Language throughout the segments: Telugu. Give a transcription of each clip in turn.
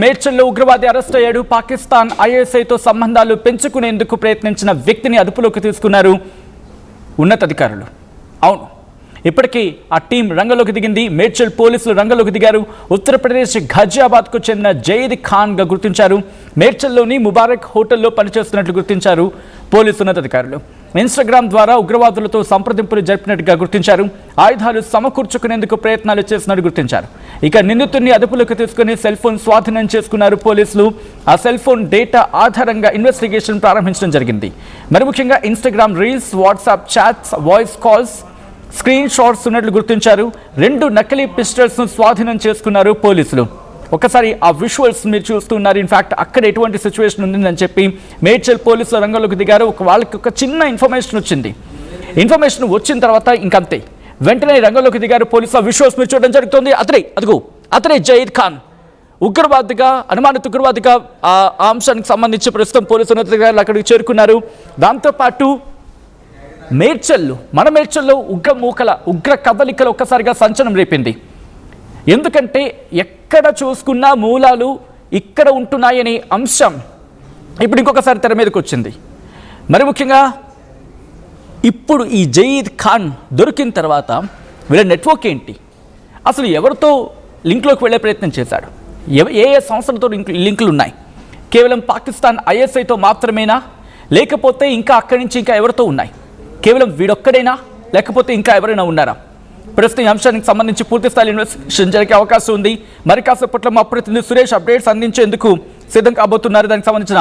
మేడ్చల్లో ఉగ్రవాది అరెస్ట్ అయ్యాడు. పాకిస్తాన్ ఐఎస్ఐతో సంబంధాలు పెంచుకునేందుకు ప్రయత్నించిన వ్యక్తిని అదుపులోకి తీసుకున్నారు ఉన్నతాధికారులు. అవును, ఇప్పటికీ ఆ టీం రంగంలోకి దిగింది. మేడ్చల్ పోలీసులు రంగంలోకి దిగారు. ఉత్తరప్రదేశ్ ఘజియాబాద్కు చెందిన జయీద్ ఖాన్గా గుర్తించారు. మేడ్చల్లోని ముబారక్ హోటల్లో పనిచేస్తున్నట్లు గుర్తించారు పోలీసు ఉన్నతాధికారులు. ఇన్స్టాగ్రామ్ ద్వారా ఉగ్రవాదులతో సంప్రదింపులు జరిపినట్టుగా గుర్తించారు. ఆయుధాలు సమకూర్చుకునేందుకు ప్రయత్నాలు చేసినట్టు గుర్తించారు. ఇక నిందితుడిని అదుపులోకి తీసుకుని సెల్ ఫోన్ స్వాధీనం చేసుకున్నారు పోలీసులు. ఆ సెల్ ఫోన్ డేటా ఆధారంగా ఇన్వెస్టిగేషన్ ప్రారంభించడం జరిగింది. మరి ముఖ్యంగా Instagram reels, WhatsApp chats, voice calls, screen shots ఉన్నట్లు గుర్తించారు. 2 నకిలీ పిస్టల్స్ను స్వాధీనం చేసుకున్నారు పోలీసులు. ఒకసారి ఆ విజువల్స్ మీరు చూస్తున్నారు. ఇన్ఫాక్ట్ అక్కడ ఎటువంటి సిచ్యువేషన్ ఉందని చెప్పి మేడ్చల్ పోలీసుల రంగంలోకి దిగారు. వాళ్ళకి ఒక చిన్న ఇన్ఫర్మేషన్ వచ్చింది. ఇన్ఫర్మేషన్ వచ్చిన తర్వాత ఇంకంతే, వెంటనే రంగంలోకి దిగారు పోలీసులు. ఆ విజువల్స్ మీరు చూడడం జరుగుతుంది. అతడే జయీద్ ఖాన్, ఉగ్రవాదిగా, అనుమానిత ఉగ్రవాదిగా ఆ అంశానికి సంబంధించి ప్రస్తుతం పోలీసు ఉన్నతాధికారులు అక్కడికి చేరుకున్నారు. దాంతోపాటు మన మేడ్చల్లో ఉగ్ర కదలికలు ఒక్కసారిగా సంచలనం రేపింది. ఎందుకంటే ఎక్కడ చూసుకున్నా మూలాలు ఇక్కడ ఉంటున్నాయనే అంశం ఇప్పుడు ఇంకొకసారి తెర మీదకి వచ్చింది. మరి ముఖ్యంగా ఇప్పుడు ఈ జయీద్ ఖాన్ దొరికిన తర్వాత వీళ్ళ నెట్వర్క్ ఏంటి, అసలు ఎవరితో లింక్లోకి వెళ్ళే ప్రయత్నం చేశాడు, ఏ సంస్థలతో లింకులు ఉన్నాయి, కేవలం పాకిస్తాన్ ఐఎస్ఐతో మాత్రమేనా, లేకపోతే ఇంకా అక్కడి నుంచి ఇంకా ఎవరితో ఉన్నాయి, కేవలం వీడొక్కడేనా, లేకపోతే ఇంకా ఎవరైనా ఉన్నారా? ప్రస్తుతం ఈ అంశానికి సంబంధించి పూర్తిస్థాయి ఇన్వెస్టిగేషన్ జరిగే అవకాశం ఉంది. మరి కాసేపట్లో మా ప్రతినిధి సురేష్ అప్డేట్స్ అందించేందుకు సిద్ధం కాబోతున్నారు. దానికి సంబంధించిన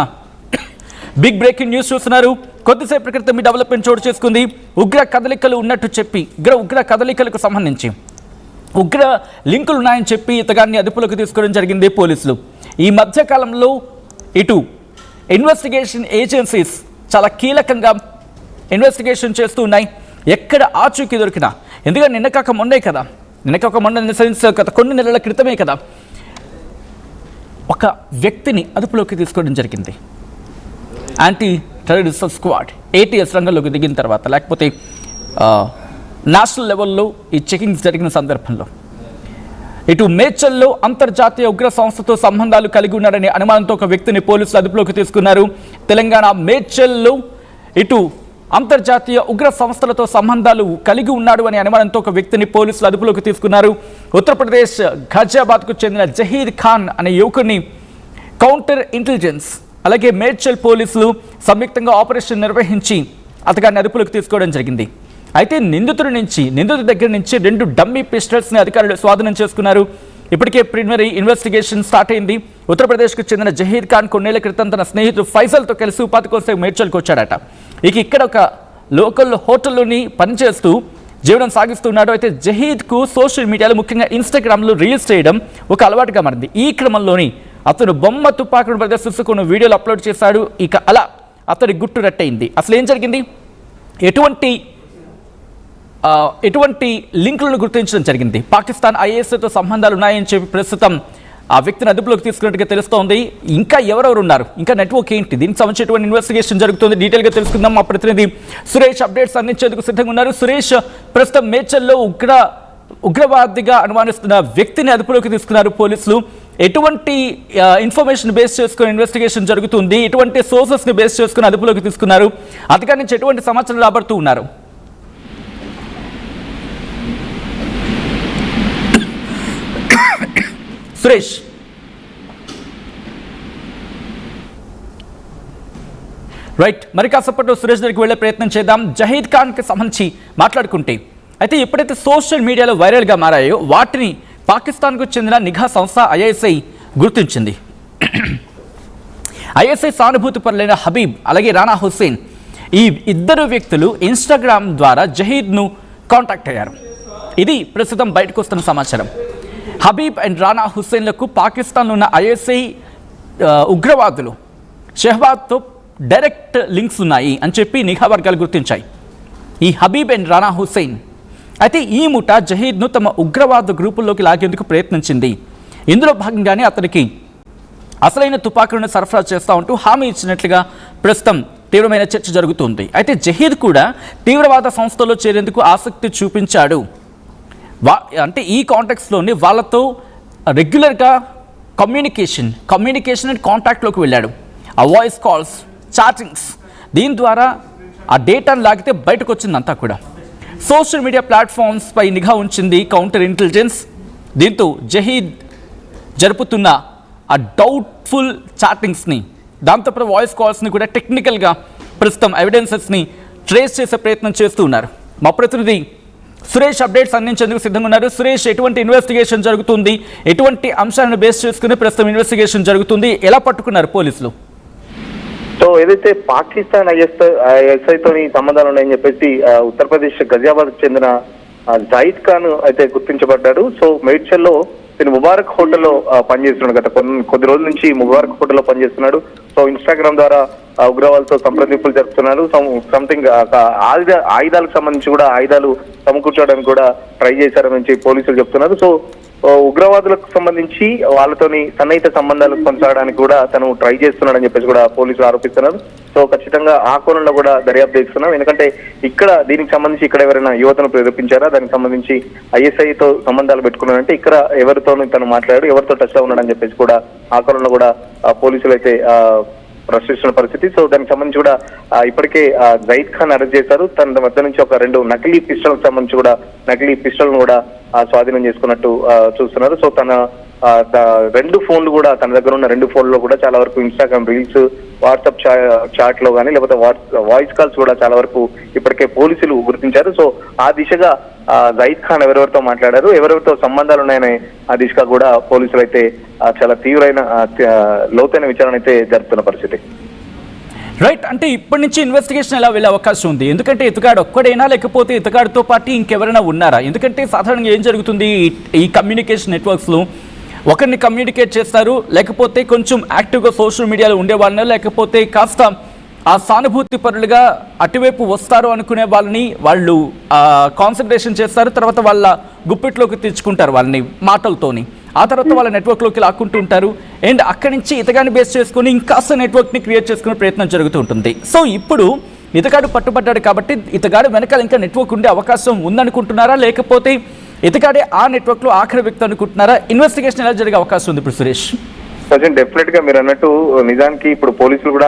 బిగ్ బ్రేకింగ్ న్యూస్ చూస్తున్నారు. కొద్దిసేపటి క్రితం ఈ డెవలప్మెంట్ చోటు చేసుకుంది. ఉగ్ర కదలికలు ఉన్నట్టు చెప్పి ఉగ్ర కదలికలకు సంబంధించి ఉగ్ర లింకులు ఉన్నాయని చెప్పి ఇతగాన్ని అదుపులోకి తీసుకోవడం జరిగింది పోలీసులు. ఈ మధ్యకాలంలో ఇటు ఇన్వెస్టిగేషన్ ఏజెన్సీస్ చాలా కీలకంగా ఇన్వెస్టిగేషన్ చేస్తూ ఉన్నాయి. ఎక్కడ ఆచూకీ దొరికినా, ఎందుకంటే నిన్న కాక మొన్న గత కొన్ని నెలల క్రితమే కదా ఒక వ్యక్తిని అదుపులోకి తీసుకోవడం జరిగింది. యాంటీ టెర్రరిస్ట్ స్క్వాడ్ ATS రంగంలోకి దిగిన తర్వాత, లేకపోతే నేషనల్ లెవెల్లో ఈ చెకింగ్స్ జరిగిన సందర్భంలో ఇటు మేడ్చల్లో అంతర్జాతీయ ఉగ్ర సంస్థతో సంబంధాలు కలిగి ఉన్నాడనే అనుమానంతో ఒక వ్యక్తిని పోలీసులు అదుపులోకి తీసుకున్నారు. తెలంగాణ మేడ్చల్లో ఇటు అంతర్జాతీయ ఉగ్ర సంస్థలతో సంబంధాలు కలిగి ఉన్నాడు అనే అనుమానంతో ఒక వ్యక్తిని పోలీసులు అదుపులోకి తీసుకున్నారు. ఉత్తరప్రదేశ్ ఘజియాబాద్కు చెందిన జహీద్ ఖాన్ అనే యువకుడిని కౌంటర్ ఇంటెలిజెన్స్ అలాగే మేడ్చల్ పోలీసులు సంయుక్తంగా ఆపరేషన్ నిర్వహించి అతగాన్ని అదుపులోకి తీసుకోవడం జరిగింది. అయితే నిందితుడి దగ్గర నుంచి 2 డమ్మీ పిస్టల్స్ని అధికారులు స్వాధీనం చేసుకున్నారు. ఇప్పటికే ప్రిలిమినరీ ఇన్వెస్టిగేషన్ స్టార్ట్ అయింది. ఉత్తరప్రదేశ్కు చెందిన జహీద్ ఖాన్ కొన్నేళ్ల క్రితం తన స్నేహితుడు ఫైజల్తో కలిసి ఉపాధి కోసం మేడ్చల్కి వచ్చాడట. ఇక్కడ ఒక లోకల్ హోటల్లోని పనిచేస్తూ జీవనం సాగిస్తున్నాడు. అయితే జహీద్కు సోషల్ మీడియాలో ముఖ్యంగా ఇన్స్టాగ్రామ్లో రీల్స్ చేయడం ఒక అలవాటుగా మారింది. ఈ క్రమంలోని అతను బొమ్మ తుపాకును ప్రదర్శిస్తూ కొన్ని వీడియోలు అప్లోడ్ చేశాడు. ఇక అలా అతడి గుట్టు రట్టయింది. అసలు ఏం జరిగింది, ఎటువంటి లింకులను గుర్తించడం జరిగింది, పాకిస్తాన్ ఐఎస్ఐతో సంబంధాలు ఉన్నాయని చెప్పి ప్రస్తుతం ఆ వ్యక్తిని అదుపులోకి తీసుకున్నట్టుగా తెలుస్తోంది. ఇంకా ఎవరెవరు ఉన్నారు, ఇంకా నెట్వర్క్ ఏంటి, దీనికి సంబంధించినటువంటి ఇన్వెస్టిగేషన్ జరుగుతుంది. డీటెయిల్గా తెలుసుకుందాం. మా ప్రతినిధి సురేష్ అప్డేట్స్ అందించేందుకు సిద్ధంగా ఉన్నారు. సురేష్, ప్రస్తుతం మేడ్చల్లో ఉగ్రవాదిగా అనుమానిస్తున్న వ్యక్తిని అదుపులోకి తీసుకున్నారు పోలీసులు. ఎటువంటి ఇన్ఫర్మేషన్ బేస్ చేసుకుని ఇన్వెస్టిగేషన్ జరుగుతుంది, ఎటువంటి సోర్సెస్ని బేస్ చేసుకుని అదుపులోకి తీసుకున్నారు, అధికారి నుంచి ఎటువంటి సమాచారం రాబడుతూ ఉన్నారు? సురేష్, రైట్, మరి కాసేపట్లో సురేష్ దగ్గరికి వెళ్ళే ప్రయత్నం చేద్దాం. జహీద్ ఖాన్కి సంబంధించి మాట్లాడుకుంటే, అయితే ఎప్పుడైతే సోషల్ మీడియాలో వైరల్గా మారాయో వాటిని పాకిస్తాన్కు చెందిన నిఘా సంస్థ ISI గుర్తించింది. ISI సానుభూతి పరులైన హబీబ్ అలాగే రానా హుస్సేన్, ఈ ఇద్దరు వ్యక్తులు ఇన్స్టాగ్రామ్ ద్వారా జహీద్ను కాంటాక్ట్ అయ్యారు. ఇది ప్రస్తుతం బయటకు వస్తున్న సమాచారం. హబీబ్ అండ్ రానా హుస్సేన్లకు పాకిస్తాన్లో ఉన్న ISI ఉగ్రవాదులు షెహబాద్తో డైరెక్ట్ లింక్స్ ఉన్నాయి అని చెప్పి నిఘా వర్గాలు గుర్తించాయి. ఈ హబీబ్ అండ్ రానా హుస్సేన్ అయితే ఈ ముఠా జహీద్ను తమ ఉగ్రవాద గ్రూపుల్లోకి లాగేందుకు ప్రయత్నించింది. ఇందులో భాగంగానే అతనికి అసలైన తుపాకులను సరఫరా చేస్తూ ఉంటూ హామీ ఇచ్చినట్లుగా ప్రస్తుతం తీవ్రమైన చర్చ జరుగుతుంది. అయితే జహీద్ కూడా తీవ్రవాద సంస్థలో చేరేందుకు ఆసక్తి చూపించాడు. అంటే ఈ కాంటెక్స్లోని వాళ్ళతో రెగ్యులర్గా కమ్యూనికేషన్ అండ్ కాంటాక్ట్లోకి వెళ్ళాడు. ఆ వాయిస్ కాల్స్, చాటింగ్స్, దీని ద్వారా ఆ డేటాను లాగితే బయటకు వచ్చిందంతా కూడా. సోషల్ మీడియా ప్లాట్ఫామ్స్ పై నిఘా ఉంచింది కౌంటర్ ఇంటెలిజెన్స్. దీంతో జహీద్ జరుపుతున్న ఆ డౌట్ఫుల్ చాటింగ్స్ని, దాంతోపాటు వాయిస్ కాల్స్ని కూడా టెక్నికల్గా ప్రస్తుతం ఎవిడెన్సెస్ని ట్రేస్ చేసే ప్రయత్నం చేస్తూ ఉన్నారు. మా ప్రతినిధి సురేష్ అప్డేట్స్ అందించేందుకు సిద్ధంగా ఉన్నారు. సురేష్, ఎటువంటి ఇన్వెస్టిగేషన్ జరుగుతుంది, ఎటువంటి అంశాలను బేస్ చేసుకుని ప్రస్తుతం ఇన్వెస్టిగేషన్ జరుగుతుంది, ఎలా పట్టుకున్నారు పోలీసులు? సో ఏదైతే పాకిస్తాన్ ఐఎస్ఐతోని సంబంధాలు ఉన్నాయని చెప్పేసి ఉత్తరప్రదేశ్ గజియాబాద్ కు చెందిన జాయిద్ ఖాన్ అయితే గుర్తించబడ్డాడు. సో మేడ్చల్లో నేను ముబారక్ హోటల్లో పనిచేస్తున్నాడు. గత కొద్ది రోజుల నుంచి ముబారక్ హోటల్లో పనిచేస్తున్నాడు. సో ఇన్స్టాగ్రామ్ ద్వారా ఉగ్రవాదులతో సంప్రదింపులు జరుపుతున్నారు. సంథింగ్ ఆయుధాలకు సంబంధించి కూడా ఆయుధాలు సమకూర్చడానికి కూడా ట్రై చేశారని పోలీసులు చెప్తున్నారు. సో ఉగ్రవాదులకు సంబంధించి వాళ్ళతోని సన్నిహిత సంబంధాలు కొనసాగడానికి కూడా తను ట్రై చేస్తున్నాడని చెప్పేసి కూడా పోలీసులు ఆరోపిస్తున్నారు. సో ఖచ్చితంగా ఆ కోణంలో కూడా దర్యాప్తు చేస్తున్నాం. ఎందుకంటే ఇక్కడ దీనికి సంబంధించి ఇక్కడ ఎవరైనా యువతను ప్రేరేపించారా, దానికి సంబంధించి ఐఎస్ఐతో సంబంధాలు పెట్టుకున్నారంటే ఇక్కడ ఎవరితోనూ తను మాట్లాడాడు, ఎవరితో టచ్ లో ఉన్నాడని చెప్పేసి కూడా ఆ కోణంలో కూడా పోలీసులు అయితే ప్రశ్నిస్తున్న పరిస్థితి. సో దానికి సంబంధించి కూడా ఇప్పటికే జైద్ ఖాన్ అరెస్ట్ చేశారు. తన వద్ద నుంచి ఒక 2 నకిలీ పిస్టల్ సంబంధించి కూడా నకిలీ పిస్టల్ కూడా స్వాధీనం చేసుకున్నట్టు చూస్తున్నారు. సో తన 2 ఫోన్లు కూడా తన దగ్గర ఉన్న 2 ఫోన్లో కూడా చాలా వరకు ఇన్స్టాగ్రామ్ రీల్స్, వాట్సాప్ చాట్ లో కానీ లేకపోతే వాయిస్ కాల్స్ కూడా చాలా వరకు ఇప్పటికే పోలీసులు గుర్తించారు. సో ఆ దిశగా జైద్ ఖాన్ ఎవరెవరితో మాట్లాడారు, ఎవరెవరితో సంబంధాలు ఉన్నాయనే ఆ దిశగా కూడా పోలీసులు అయితే చాలా తీవ్రమైన లోతైన విచారణ అయితే జరుపుతున్న పరిస్థితి. రైట్, అంటే ఇప్పటి నుంచి ఇన్వెస్టిగేషన్ ఎలా వెళ్ళే అవకాశం ఉంది? ఎందుకంటే ఇతగాడు ఒక్కడైనా లేకపోతే ఇతగాడితో పాటు ఇంకెవరైనా ఉన్నారా? ఎందుకంటే సాధారణంగా ఏం జరుగుతుంది, ఈ కమ్యూనికేషన్ నెట్వర్క్స్లో ఒకరిని కమ్యూనికేట్ చేస్తారు, లేకపోతే కొంచెం యాక్టివ్గా సోషల్ మీడియాలో ఉండేవాళ్ళని, లేకపోతే కాస్త ఆ సానుభూతి పరులుగా అటువైపు వస్తారు అనుకునే వాళ్ళని వాళ్ళు కాన్సన్ట్రేషన్ చేస్తారు, తర్వాత వాళ్ళ గుప్పిట్లోకి తెచ్చుకుంటారు వాళ్ళని మాటలతోని, ఆ తర్వాత వాళ్ళ నెట్వర్క్లోకి లాక్కుంటూ ఉంటారు. అండ్ అక్కడి నుంచి ఇతగాన్ని బేస్ చేసుకుని ఇంకాస్త నెట్వర్క్ని క్రియేట్ చేసుకునే ప్రయత్నం జరుగుతూ ఉంటుంది. సో ఇప్పుడు ఇతగాడు పట్టుబడ్డాడు కాబట్టి ఇతగాడు వెనకాల ఇంకా నెట్వర్క్ ఉండే అవకాశం ఉందనుకుంటున్నారా, లేకపోతే ఇతగాడే ఆ నెట్వర్క్లో ఆఖరి వ్యక్తి అనుకుంటున్నారా? ఇన్వెస్టిగేషన్ ఎలా జరిగే అవకాశం ఉంది ఇప్పుడు సురేష్? డెఫినెట్ గా మీరు అన్నట్టు నిజానికి ఇప్పుడు పోలీసులు కూడా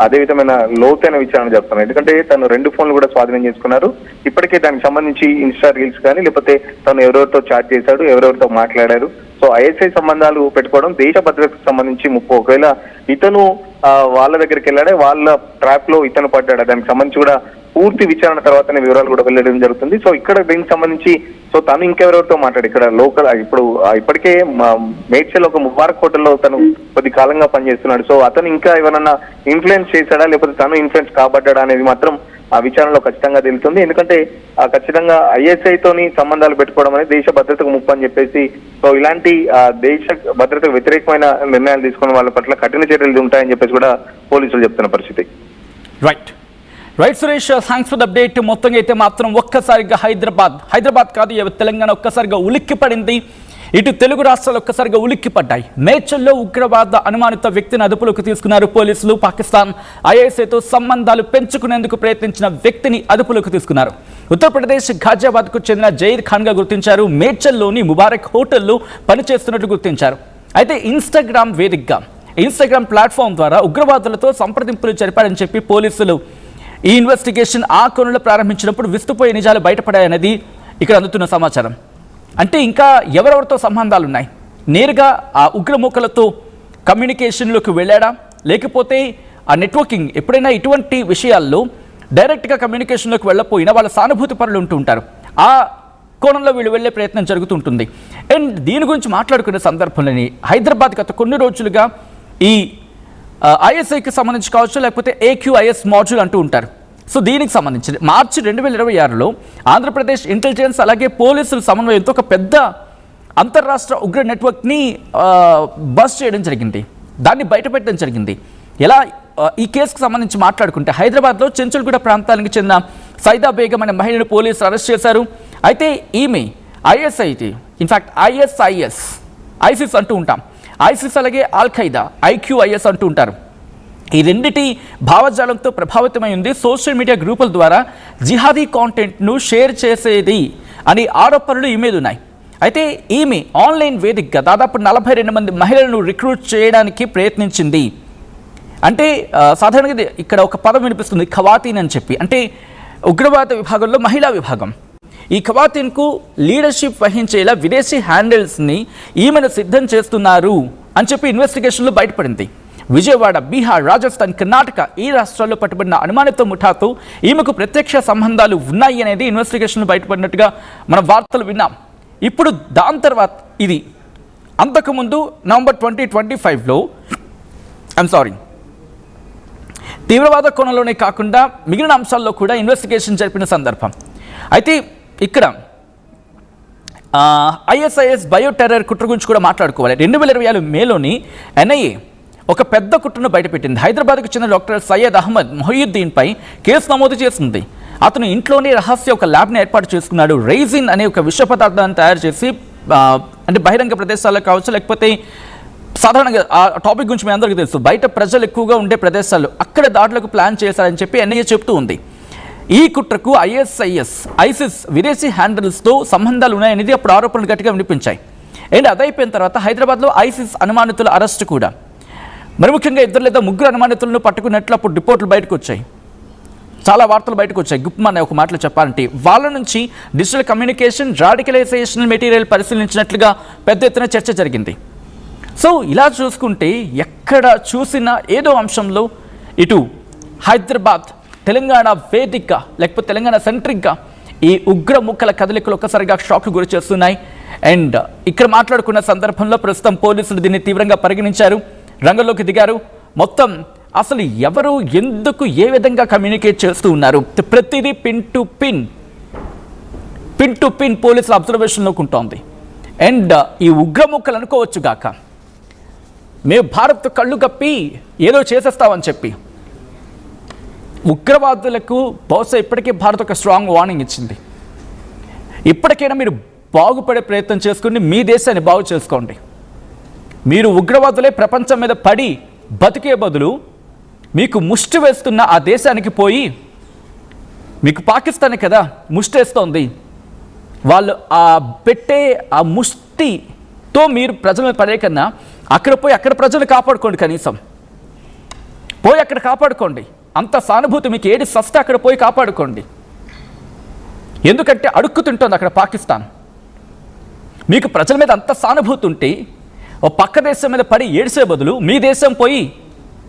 అదే విధమైన లోతైన విచారణ జరుపుతున్నారు. ఎందుకంటే తను 2 ఫోన్లు కూడా స్వాధీనం చేసుకున్నారు. ఇప్పటికే దానికి సంబంధించి ఇన్స్టా రీల్స్ కానీ లేకపోతే తను ఎవరెవరితో చాట్ చేశాడు, ఎవరెవరితో మాట్లాడారు. సో ఐఎస్ఐ సంబంధాలు పెట్టుకోవడం దేశ భద్రతకు సంబంధించి ముప్పు. ఒకవేళ ఇతను వాళ్ళ దగ్గరికి వెళ్ళాడే, వాళ్ళ ట్రాప్ లో ఇతను పడ్డాడు, దానికి సంబంధించి కూడా పూర్తి విచారణ తర్వాతనే వివరాలు కూడా వెళ్ళడం జరుగుతుంది. సో ఇక్కడ దీనికి సంబంధించి సో తను ఇంకెవరెవరితో మాట్లాడు, ఇక్కడ లోకల్ ఇప్పటికే మేడ్చల్ ఒక ముబారక్ హోటల్లో తను కొద్ది కాలంగా పనిచేస్తున్నాడు. సో అతను ఇంకా ఎవరన్నా ఇన్ఫ్లుయెన్స్ చేశాడా లేకపోతే తను ఇన్ఫ్లుయెన్స్ కాబడ్డా అనేది మాత్రం ఆ విచారణలో ఖచ్చితంగా తెలుస్తుంది. ఎందుకంటే ఖచ్చితంగా ఐఎస్ఐతోని సంబంధాలు పెట్టుకోవడం అనేది దేశ భద్రతకు ముప్పు అని చెప్పేసి, సో ఇలాంటి దేశ భద్రతకు వ్యతిరేకమైన నిర్ణయాలు తీసుకున్న వాళ్ళ పట్ల కఠిన చర్యలు ఉంటాయని చెప్పేసి కూడా పోలీసులు చెప్తున్న పరిస్థితి. Right Suresh, thanks for the update. మొత్తంగా అయితే మాత్రం ఒక్కసారిగా హైదరాబాద్ కాదు తెలంగాణ ఒక్కసారిగా ఉలిక్కి పడింది. ఇటు తెలుగు రాష్ట్రాలు ఒక్కసారిగా ఉలిక్కి పడ్డాయి. మేడ్చల్లో ఉగ్రవాద అనుమానిత వ్యక్తిని అదుపులోకి తీసుకున్నారు పోలీసులు. పాకిస్తాన్ ఐఎస్ఐతో సంబంధాలు పెంచుకునేందుకు ప్రయత్నించిన వ్యక్తిని అదుపులోకి తీసుకున్నారు. ఉత్తరప్రదేశ్ ఘాజియాబాద్కు చెందిన జైద్ ఖాన్గా గుర్తించారు. మేడ్చల్లోని ముబారక్ హోటల్లో పనిచేస్తున్నట్లు గుర్తించారు. అయితే ఇన్స్టాగ్రామ్ ప్లాట్ఫామ్ ద్వారా ఉగ్రవాదులతో సంప్రదింపులు జరిపారని చెప్పి పోలీసులు ఈ ఇన్వెస్టిగేషన్ ఆ కోణంలో ప్రారంభించినప్పుడు విస్తుపోయే నిజాలు బయటపడాయనేది ఇక్కడ అందుతున్న సమాచారం. అంటే ఇంకా ఎవరెవరితో సంబంధాలు ఉన్నాయి, నేరుగా ఆ ఉగ్రమూకలతో కమ్యూనికేషన్లోకి వెళ్ళాడా, లేకపోతే ఆ నెట్వర్కింగ్ ఎప్పుడైనా ఇటువంటి విషయాల్లో డైరెక్ట్గా కమ్యూనికేషన్లోకి వెళ్ళకపోయినా వాళ్ళ సానుభూతి పరులు ఉంటూ ఉంటారు, ఆ కోణంలో వీళ్ళు వెళ్ళే ప్రయత్నం జరుగుతుంటుంది. అండ్ దీని గురించి మాట్లాడుకునే సందర్భంలోని హైదరాబాద్ గత కొన్ని రోజులుగా ఈ ఐఎస్ఐకి సంబంధించి కావచ్చు, లేకపోతే ఏక్యూఐఎస్ మాడ్యూల్ అంటూ ఉంటారు. సో దీనికి సంబంధించి మార్చి 2026లో ఆంధ్రప్రదేశ్ ఇంటెలిజెన్స్ అలాగే పోలీసుల సమన్వయంతో ఒక పెద్ద అంతర్రాష్ట్ర ఉగ్ర నెట్వర్క్ని బస్ చేయడం జరిగింది, దాన్ని బయటపెట్టడం జరిగింది. ఎలా ఈ కేసుకు సంబంధించి మాట్లాడుకుంటే హైదరాబాద్లో చెంచుల్గూడ ప్రాంతానికి చెందిన సైదా బేగం అనే మహిళను పోలీసులు అరెస్ట్ చేశారు. అయితే ఈమె ఇన్ఫ్యాక్ట్ ఐసిస్ అంటూ ఉంటాం, ఐసిస్ అలాగే ఆల్ ఖైదా ఐక్యూఐఎస్ అంటూ ఉంటారు. ఈ రెండిటి భావజాలంతో ప్రభావితమై ఉంది. సోషల్ మీడియా గ్రూపుల ద్వారా జిహాదీ కాంటెంట్ను షేర్ చేసేది అని ఆరోపణలు ఈ మీద ఉన్నాయి. అయితే ఈమె ఆన్లైన్ వేదికగా దాదాపు 42 మంది మహిళలను రిక్రూట్ చేయడానికి ప్రయత్నించింది. అంటే సాధారణంగా ఇక్కడ ఒక పదం వినిపిస్తుంది, ఖవాతీన్ అని చెప్పి, అంటే ఉగ్రవాద విభాగంలో మహిళా విభాగం. ఈ ఖవాతీన్కు లీడర్షిప్ వహించేలా విదేశీ హ్యాండిల్స్ని ఈమెను సిద్ధం చేస్తున్నారు అని చెప్పి ఇన్వెస్టిగేషన్లో బయటపడింది. విజయవాడ, బీహార్, రాజస్థాన్, కర్ణాటక ఈ రాష్ట్రాల్లో పట్టుబడిన అనుమానిత ముఠాతో ఈమెకు ప్రత్యక్ష సంబంధాలు ఉన్నాయి అనేది ఇన్వెస్టిగేషన్లో బయటపడినట్టుగా మనం వార్తలు విన్నాం. ఇప్పుడు దాని తర్వాత ఇది అంతకుముందు నవంబర్ 2025లో తీవ్రవాద కోణంలోనే కాకుండా మిగిలిన అంశాల్లో కూడా ఇన్వెస్టిగేషన్ జరిపిన సందర్భం. అయితే ఇక్కడ ISIS బయోటెర్రర్ కుట్ర గురించి కూడా మాట్లాడుకోవాలి. 2026 మేలోని NIA ఒక పెద్ద కుట్రను బయటపెట్టింది. హైదరాబాద్కు చెందిన డాక్టర్ సయ్యద్ అహ్మద్ మొహియుద్దీన్పై కేసు నమోదు చేసింది. అతను ఇంట్లోనే రహస్య ఒక ల్యాబ్ని ఏర్పాటు చేసుకున్నాడు. రైజిన్ అనే ఒక విష పదార్థాన్ని తయారు చేసి అంటే బహిరంగ ప్రదేశాల్లో కావచ్చు, లేకపోతే సాధారణంగా ఆ టాపిక్ గురించి మీ అందరికీ తెలుసు, బయట ప్రజలు ఎక్కువగా ఉండే ప్రదేశాల్లో అక్కడ దాడులకు ప్లాన్ చేశారని చెప్పి NIA చెప్తూ ఉంది. ఈ కుట్రకు ISIS విదేశీ హ్యాండిల్స్తో సంబంధాలు ఉన్నాయనేది అప్పుడు ఆరోపణలు గట్టిగా వినిపించాయి. అండ్ అదైపోయిన తర్వాత హైదరాబాద్లో ISIS అనుమానితుల అరెస్టు కూడా, మరి ముఖ్యంగా 2 లేదా 3 అనుమానితులను పట్టుకున్నట్లు అప్పుడు రిపోర్ట్లు బయటకు వచ్చాయి, చాలా వార్తలు బయటకు వచ్చాయి. గుప్మా అనే ఒక మాటలో చెప్పాలంటే వాళ్ళ నుంచి డిజిటల్ కమ్యూనికేషన్, రాడికలైజేషన్ మెటీరియల్ పరిశీలించినట్లుగా పెద్ద ఎత్తున చర్చ జరిగింది. సో ఇలా చూసుకుంటే ఎక్కడ చూసినా ఏదో అంశంలో ఇటు హైదరాబాద్, తెలంగాణ వేదిక లేకపోతే తెలంగాణ సెంట్రిక్గా ఈ ఉగ్ర ముక్కల కదలికలు ఒక్కసారిగా షాక్కు గురి చేస్తున్నాయి. అండ్ ఇక్కడ మాట్లాడుకున్న సందర్భంలో ప్రస్తుతం పోలీసులు దీన్ని తీవ్రంగా పరిగణించారు, రంగంలోకి దిగారు. మొత్తం అసలు ఎవరు ఎందుకు ఏ విధంగా కమ్యూనికేట్ చేస్తూ ఉన్నారు, ప్రతిదీ పిన్ టు పిన్ పోలీసుల అబ్జర్వేషన్లోకి ఉంటుంది. అండ్ ఈ ఉగ్రముక్కలు అనుకోవచ్చు గాక మేము భారత్ కళ్ళు కప్పి ఏదో చేసేస్తామని చెప్పి ఉగ్రవాదులకు బహుశా ఇప్పటికే భారత్ ఒక స్ట్రాంగ్ వార్నింగ్ ఇచ్చింది. ఇప్పటికైనా మీరు బాగుపడే ప్రయత్నం చేసుకుని మీ దేశాన్ని బాగు చేసుకోండి. మీరు ఉగ్రవాదులే ప్రపంచం మీద పడి బతికే బదులు మీకు ముష్టి వేస్తున్న ఆ దేశానికి పోయి, మీకు పాకిస్తాన్ కదా ముష్టి వేస్తోంది, వాళ్ళు ఆ పెట్టే ఆ ముష్టితో మీరు ప్రజలను పడే కన్నా అక్కడ పోయి అక్కడ ప్రజలు కాపాడుకోండి, కనీసం పోయి అక్కడ కాపాడుకోండి. అంత సానుభూతి మీకు ఏది సస్తే అక్కడ పోయి కాపాడుకోండి. ఎందుకంటే అడుక్కుతుంటోంది అక్కడ పాకిస్తాన్. మీకు ప్రజల మీద అంత సానుభూతి ఉంటే ఓ పక్క దేశం మీద పడి ఏడ్చే బదులు మీ దేశం పోయి,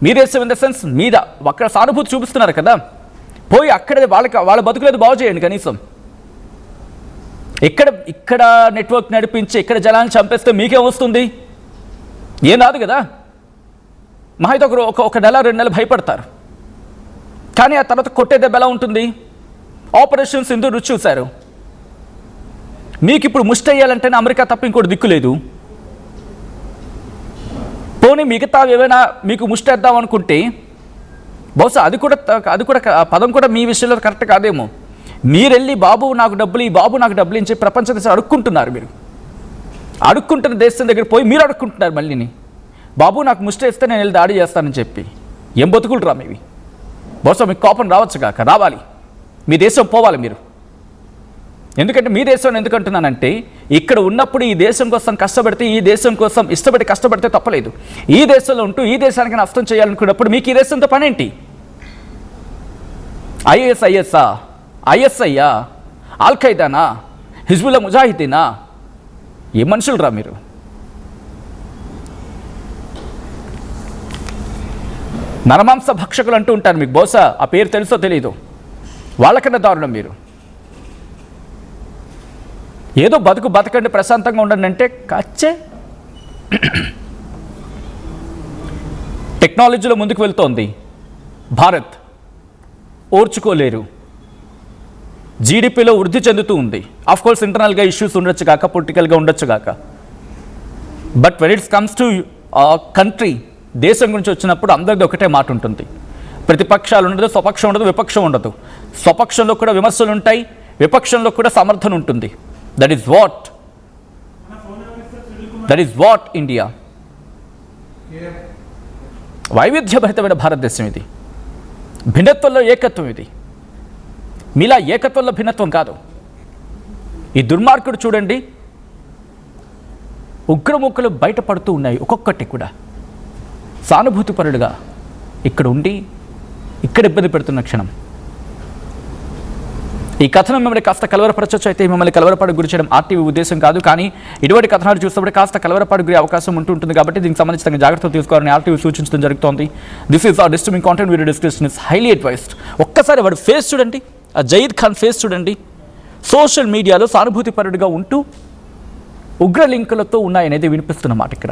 మీ దేశం ఇన్ ద సెన్స్ మీద అక్కడ సానుభూతి చూపిస్తున్నారు కదా, పోయి అక్కడే వాళ్ళ బతుకులేదు బాగు చేయండి కనీసం. ఇక్కడ నెట్వర్క్ నడిపించి ఇక్కడ జనాన్ని చంపేస్తే మీకేం వస్తుంది? ఏం రాదు కదా. మహైతే ఒక నెల 2 నెలలు భయపడతారు, కానీ ఆ తర్వాత కొట్టే దెబ్బ ఎలా ఉంటుంది? ఆపరేషన్ సింధూర్ రుచి చూశారు. మీకు ఇప్పుడు ముష్టి అయ్యాలంటేనే అమెరికా తప్ప ఇంకోటి దిక్కులేదు. పోనీ మిగతా ఏమైనా మీకు ముష్టేద్దాం అనుకుంటే బహుశా అది కూడా పదం కూడా మీ విషయంలో కరెక్ట్ కాదేమో. మీరెళ్ళి బాబు నాకు డబ్బులు, ఈ బాబు నాకు డబ్బులు ఇచ్చి ప్రపంచ దేశం అడుక్కుంటున్నారు. మీరు అడుక్కుంటున్న దేశం దగ్గర పోయి మీరు అడుక్కుంటున్నారు మళ్ళీని. బాబు నాకు ముష్టి వేస్తే నేను వెళ్ళి దాడి చేస్తానని చెప్పి ఏం బతుకులు రా మీవి? బహుశా మీకు కోపం రావచ్చు కాక, రావాలి, మీ దేశం పోవాలి మీరు. ఎందుకంటే మీ దేశం ఎందుకంటున్నానంటే ఇక్కడ ఉన్నప్పుడు ఈ దేశం కోసం కష్టపడితే, ఈ దేశం కోసం ఇష్టపడి కష్టపడితే తప్పలేదు. ఈ దేశంలో ఉంటూ ఈ దేశానికి నష్టం చేయాలనుకున్నప్పుడు మీకు ఈ దేశంతో పనేంటి? ISISఆ, ఆల్ఖైదానా, హిజ్బుల్లా ముజాహిదీనా? ఏ మనుషులు రా మీరు? నరమాంస భక్షకులు అంటూ ఉంటారు, మీకు బహుశా ఆ పేరు తెలుసో తెలీదు. వాళ్ళకన్నా దారుణం మీరు. ఏదో బతకండి, ప్రశాంతంగా ఉండండి అంటే కచ్చే. టెక్నాలజీలో ముందుకు వెళ్తోంది భారత్, ఓర్చుకోలేరు. జీడిపిలో వృద్ధి చెందుతూ ఉంది. ఆఫ్కోర్స్ ఇంటర్నల్గా ఇష్యూస్ ఉండొచ్చు కాక, పొలిటికల్గా ఉండొచ్చు కాక, but when it's comes to country, దేశం గురించి వచ్చినప్పుడు అందరిది ఒకటే మాట ఉంటుంది. ప్రతిపక్షాలు ఉండదు, స్వపక్షం ఉండదు, విపక్షం ఉండదు. స్వపక్షంలో కూడా విమర్శలు ఉంటాయి, విపక్షంలో కూడా సమర్థన ఉంటుంది. That is what India. వైవిధ్యభరితమైన భారతదేశం ఇది. భిన్నత్వంలో ఏకత్వం ఇది. మీలా ఏకత్వంలో భిన్నత్వం కాదు. ఈ దుర్మార్గుడు చూడండి, ఉగ్రముక్కలు బయటపడుతూ ఉన్నాయి. ఒక్కొక్కటి కూడా సానుభూతిపరుడుగా ఇక్కడ ఉండి ఇక్కడ ఇబ్బంది పెడుతున్న క్షణం. ఈ కథనం మిమ్మల్ని కాస్త కలవరపరచొచ్చు, అయితే మిమ్మల్ని కలవరపాటు గురి చేయడం ఆర్టీవీ ఉద్దేశం కాదు. కానీ ఇటువంటి కథనాలు చూసినప్పుడు కాస్త కలవరపాటు గురి అవకాశం ఉంటుంది కాబట్టి దీనికి సంబంధించిన జాగ్రత్తలు తీసుకోవాలని ఆర్టీవీ సూచించడం జరుగుతోంది. This is are disturbing content, video description is highly advised. ఒక్కసారి వాడు ఫేస్ చూడండి, ఆ జయీద్ ఖాన్ ఫేస్ చూడండి. సోషల్ మీడియాలో సానుభూతిపరుడుగా ఉంటూ ఉగ్ర లింకులతో ఉన్నాయనేది వినిపిస్తున్న మాట ఇక్కడ.